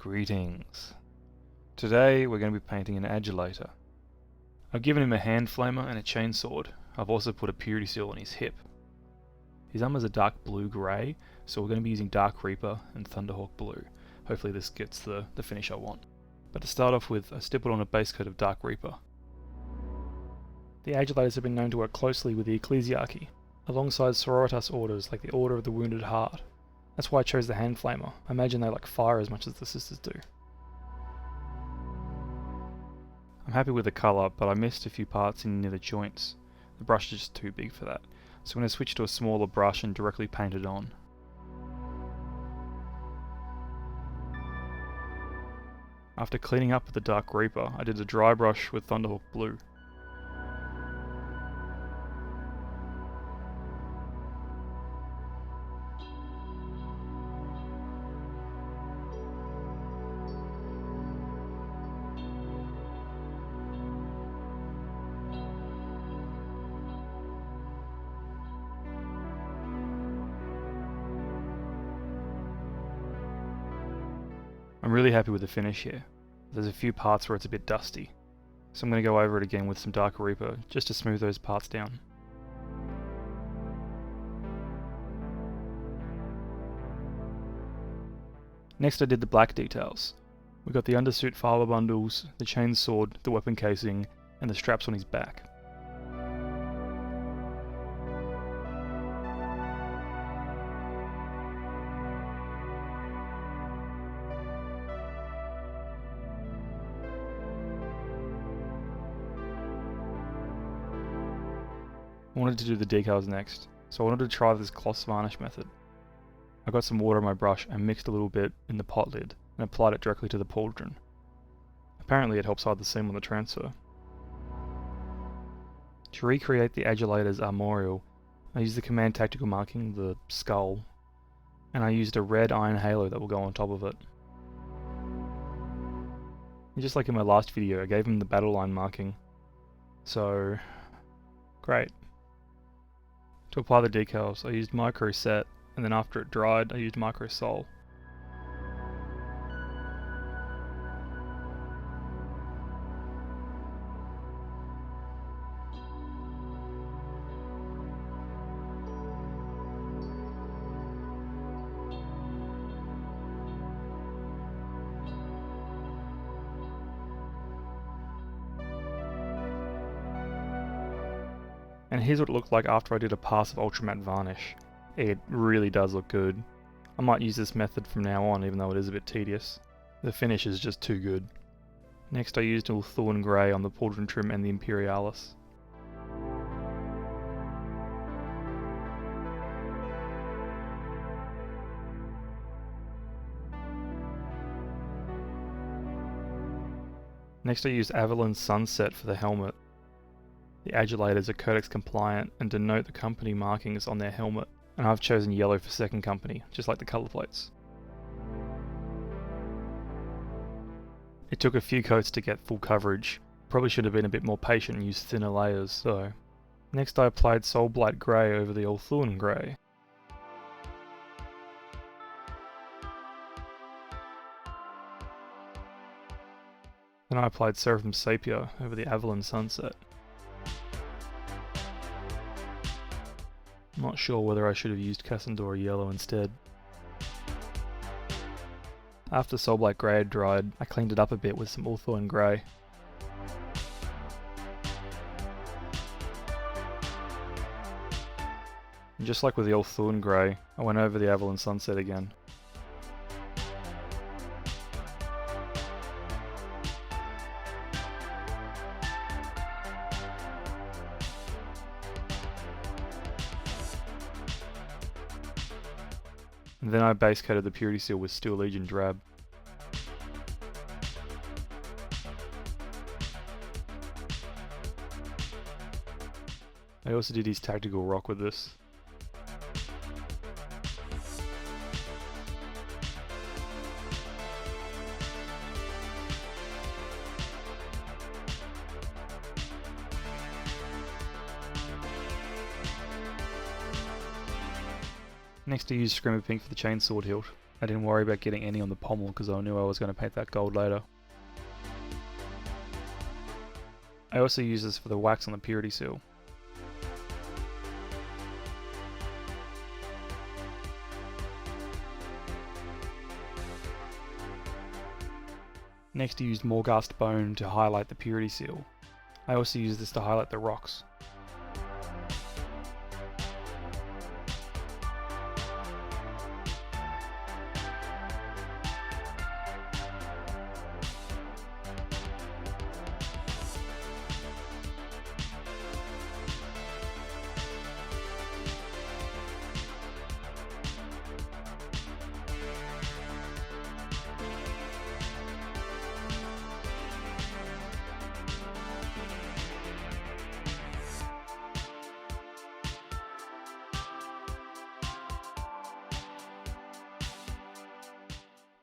Greetings. Today we're going to be painting an Adulator. I've given him a hand flamer and a chainsword. I've also put a purity seal on his hip. His armor is a dark blue-grey, so we're going to be using Dark Reaper and Thunderhawk blue. Hopefully this gets the finish I want. But to start off with, I stippled on a base coat of Dark Reaper. The Adulators have been known to work closely with the Ecclesiarchy, alongside sororitas orders like the Order of the Wounded Heart. That's why I chose the hand flamer. I imagine they like fire as much as the sisters do. I'm happy with the colour, but I missed a few parts in near the joints. The brush is just too big for that, so I'm going to switch to a smaller brush and directly paint it on. After cleaning up with the Dark Reaper, I did a dry brush with Thunderhawk blue. I'm really happy with the finish here. There's a few parts where it's a bit dusty, so I'm going to go over it again with some Dark Reaper just to smooth those parts down. Next I did the black details. We got the undersuit fibre bundles, the chainsword, the weapon casing, and the straps on his back. I wanted to do the decals next, so I wanted to try this gloss varnish method. I got some water on my brush and mixed a little bit in the pot lid and applied it directly to the pauldron. Apparently it helps hide the seam on the transfer. To recreate the Adulator's armorial, I used the command tactical marking, the skull, and I used a red iron halo that will go on top of it. And just like in my last video, I gave him the battle line marking. So, great. To apply the decals, I used Micro Set, and then after it dried, I used Micro Sol. And here's what it looked like after I did a pass of ultramatte varnish. It really does look good. I might use this method from now on, even though it is a bit tedious. The finish is just too good. Next I used Ulthuan grey on the pauldron trim and the Imperialis. Next I used Averland's Sunset for the helmet. The Adulators are Codex compliant and denote the company markings on their helmet, and I've chosen yellow for second company, just like the colour plates. It took a few coats to get full coverage. Probably should have been a bit more patient and used thinner layers though. Next I applied Soulblight Grey over the Ulthuan Grey. Then I applied Seraphim Sapia over the Averland Sunset. I'm not sure whether I should have used Cassandora Yellow instead. After Soulblight Grey had dried, I cleaned it up a bit with some Ulthuan Grey. And just like with the Ulthuan Grey, I went over the Averland Sunset again. And then I base coated the purity seal with Steel Legion Drab. I also did his tactical rock with this. Next I used Screamer Pink for the chainsword hilt. I didn't worry about getting any on the pommel because I knew I was going to paint that gold later. I also use this for the wax on the purity seal. Next I used Morghast bone to highlight the purity seal. I also use this to highlight the rocks.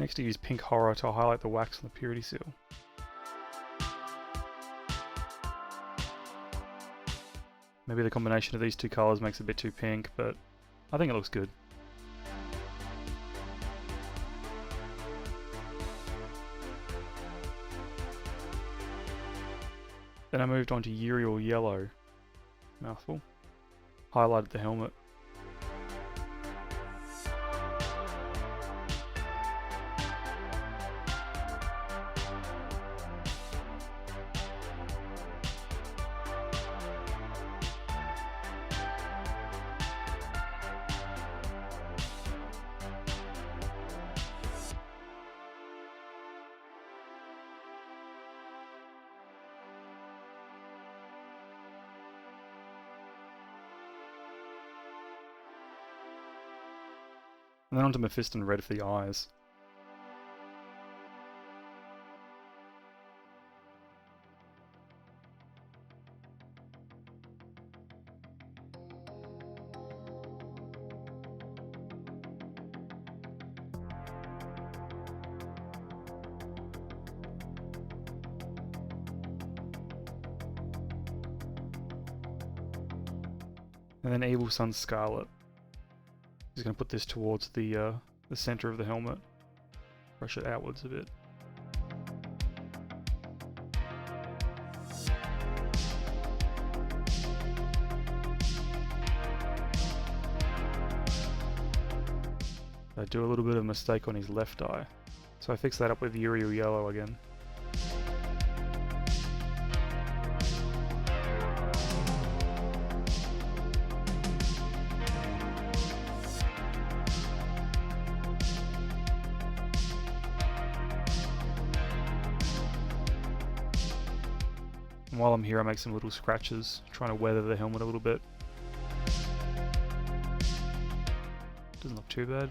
Next I use pink horror to highlight the wax on the purity seal. Maybe the combination of these two colours makes it a bit too pink, but I think it looks good. Then I moved on to Yriel yellow, mouthful, highlighted the helmet. And then onto Mephiston red for the eyes. And then Evil Sunz Scarlet. He's going to put this towards the center of the helmet. Brush it outwards a bit. I do a little bit of a mistake on his left eye, so I fix that up with Yriel yellow again. And while I'm here I make some little scratches, trying to weather the helmet a little bit. Doesn't look too bad.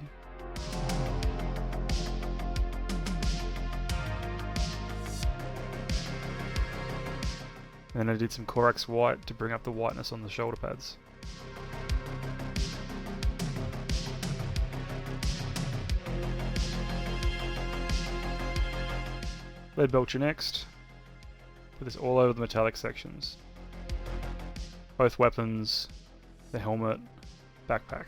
And then I did some Corax white to bring up the whiteness on the shoulder pads. Leadbelcher next. Put this all over the metallic sections. Both weapons, the helmet, backpack.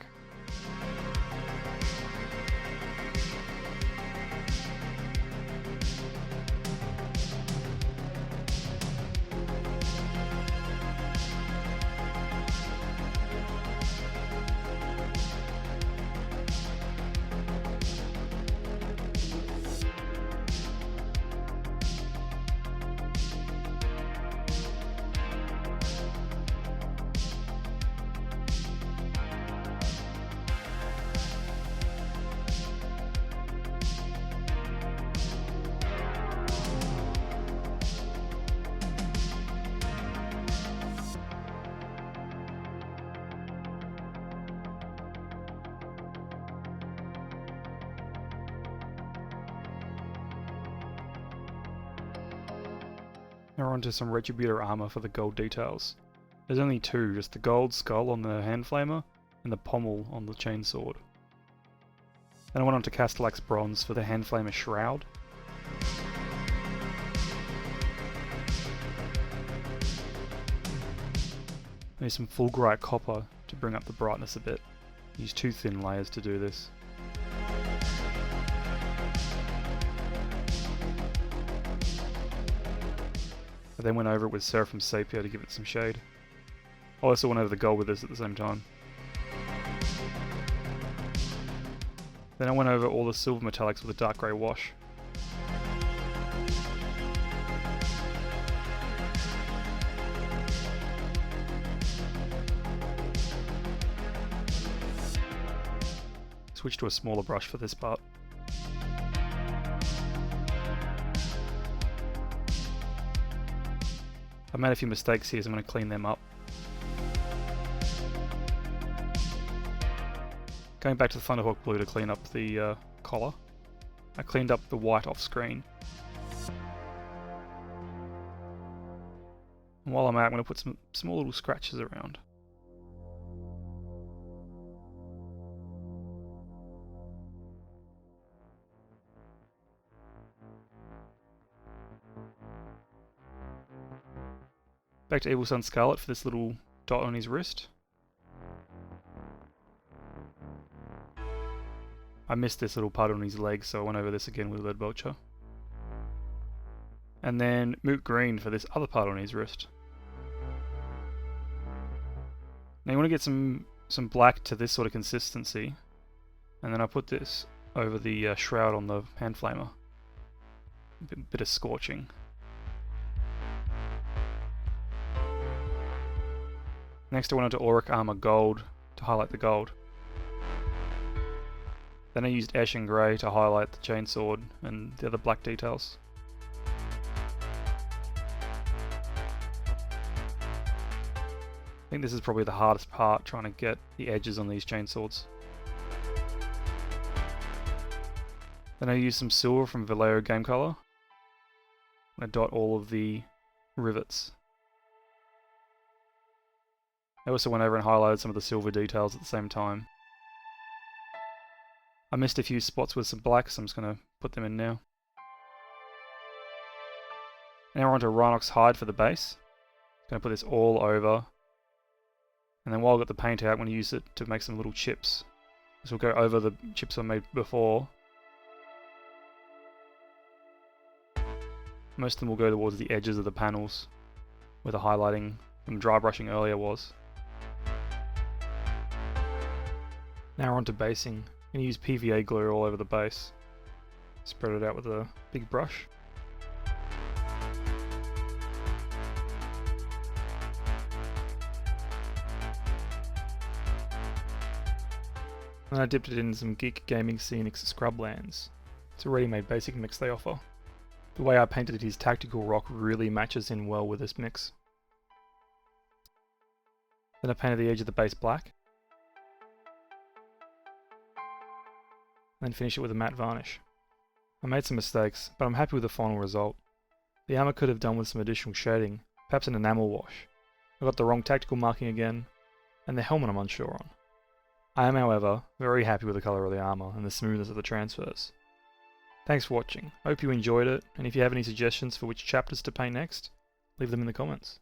Now we're onto some Retributor armour for the gold details. There's only two, just the gold skull on the hand flamer and the pommel on the chainsword. Then I went on to Castellax bronze for the hand flamer shroud. There's some Fulgurite copper to bring up the brightness a bit. Use two thin layers to do this. I then went over it with Seraphim Sepia to give it some shade. I also went over the gold with this at the same time. Then I went over all the silver metallics with a dark grey wash. Switch to a smaller brush for this part. I've made a few mistakes here, so I'm going to clean them up. Going back to the Thunderhawk blue to clean up the collar. I cleaned up the white off screen. And while I'm out, I'm going to put some small little scratches around. Back to Evil Sunz Scarlet for this little dot on his wrist. I missed this little part on his leg, so I went over this again with Leadbelcher. And then Moot green for this other part on his wrist. Now you want to get some black to this sort of consistency, and then I put this over the shroud on the hand flamer. Bit of scorching. Next I went into Auric Armour Gold to highlight the gold. Then I used Eshin Grey to highlight the chainsword and the other black details. I think this is probably the hardest part, trying to get the edges on these chainswords. Then I used some silver from Vallejo Game Color. I dot all of the rivets. I also went over and highlighted some of the silver details at the same time. I missed a few spots with some black, so I'm just going to put them in now. Now we're onto Rhinox Hide for the base. I'm going to put this all over. And then while I've got the paint out, I'm going to use it to make some little chips. This will go over the chips I made before. Most of them will go towards the edges of the panels, where the highlighting from dry brushing earlier was. Now we're onto basing. I'm going to use PVA glue all over the base. Spread it out with a big brush. And I dipped it in some Geek Gaming Scenics Scrublands. It's a ready-made basic mix they offer. The way I painted his tactical rock really matches in well with this mix. Then I painted the edge of the base black. Then finish it with a matte varnish. I made some mistakes, but I'm happy with the final result. The armour could have done with some additional shading, perhaps an enamel wash. I got the wrong tactical marking again, and the helmet I'm unsure on. I am, however, very happy with the colour of the armour and the smoothness of the transfers. Thanks for watching, I hope you enjoyed it, and if you have any suggestions for which chapters to paint next, leave them in the comments.